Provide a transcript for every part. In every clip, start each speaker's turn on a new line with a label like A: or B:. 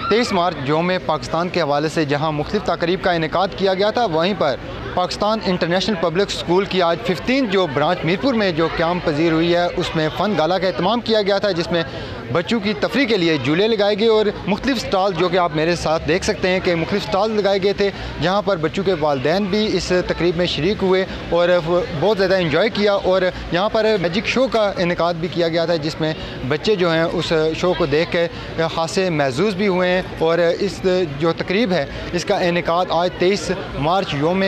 A: 23 मार्च यौम पाकिस्तान के हवाले से जहां मुख्तलिफ तक़रीब का इनेकाद किया गया था, वहीं पर पाकिस्तान इंटरनेशनल पब्लिक स्कूल की आज 15 जो ब्रांच मीरपुर में जो क़याम पजीर हुई है, उसमें फ़न गाला का एहतमाम किया गया था, जिसमें बच्चों की तफरीह के लिए झूले लगाए गए और मुख्तलिफ स्टॉल जो कि आप मेरे साथ देख सकते हैं कि मुख्तलिफ स्टॉल लगाए गए थे, जहाँ पर बच्चों के वालिदैन भी इस तकरीब में शरीक हुए और बहुत ज़्यादा इंजॉय किया। और यहाँ पर मैजिक शो का इनेकाद भी किया गया था, जिसमें बच्चे जो हैं उस शो को देख कर हासे महसूस भी हुए हैं। और इस जो तकरीब है इसका इनेकाद आज 23 मार्च यौम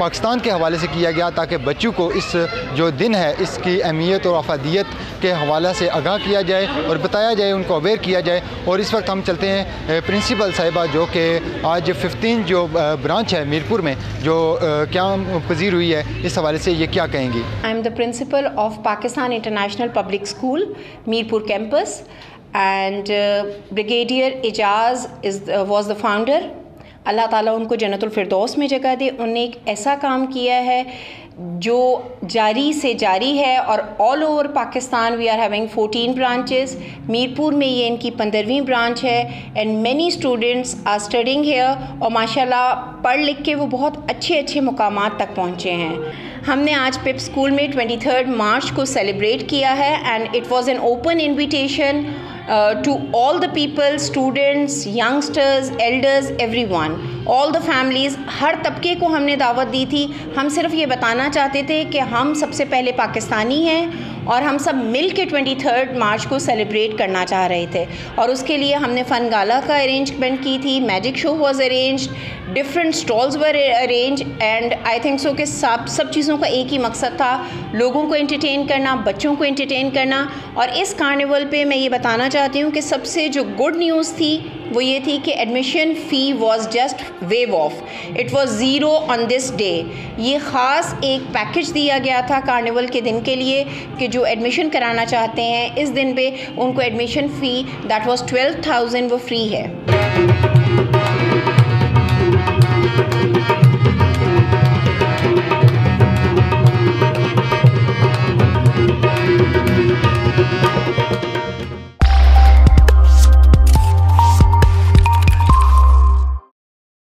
A: पाकिस्तान के हवाले से किया गया, ताकि बच्चों को इस जो दिन है इसकी अहमियत और अफादियत के हवाले से आगाह किया जाए और बताया जाए, उनको अवेयर किया जाए। और इस वक्त हम चलते हैं प्रिंसिपल साहिबा जो कि आज 15 जो ब्रांच है मीरपुर में जो क़याम पजीर हुई है, इस हवाले से ये क्या कहेंगी?
B: I am the principal of Pakistan international public school Mirpur campus and brigadier Ejaz was the founder. Allah ताला उनको जन्नतुल फिरदौस में जगह दे। उन्होंने एक ऐसा काम किया है जो जारी से जारी है और all over Pakistan we are having 14 branches. Mirpur में ये इनकी 15वीं ब्रांच है and many students are studying here और माशाल्लाह पढ़ लिख के वो बहुत अच्छे मुकामात तक पहुँचे हैं। हमने आज पिप स्कूल में 23 मार्च को सेलिब्रेट किया है and it was an open invitation to all the people, students, youngsters, elders, everyone, all the families, हर तबके को हमने दावत दी थी। हम सिर्फ ये बताना चाहते थे कि हम सबसे पहले पाकिस्तानी हैं और हम सब मिल के 23 मार्च को सेलिब्रेट करना चाह रहे थे। और उसके लिए हमने फ़न गाला का अरेंजमेंट की थी, magic show was arranged, different stalls were arrange and I think so कि सब चीज़ों का एक ही मकसद था, लोगों को एंटरटेन करना, बच्चों को एंटरटेन करना। और इस कार्निवल पे मैं ये बताना चाहती हूँ कि सबसे जो गुड न्यूज़ थी वो ये थी कि admission fee was just wave of, it was zero on this day. ये ख़ास एक पैकेज दिया गया था कार्निवल के दिन के लिए कि जो एडमिशन कराना चाहते हैं इस दिन पे उनको एडमिशन फ़ी दैट वाज 12,000 वो फ्री है।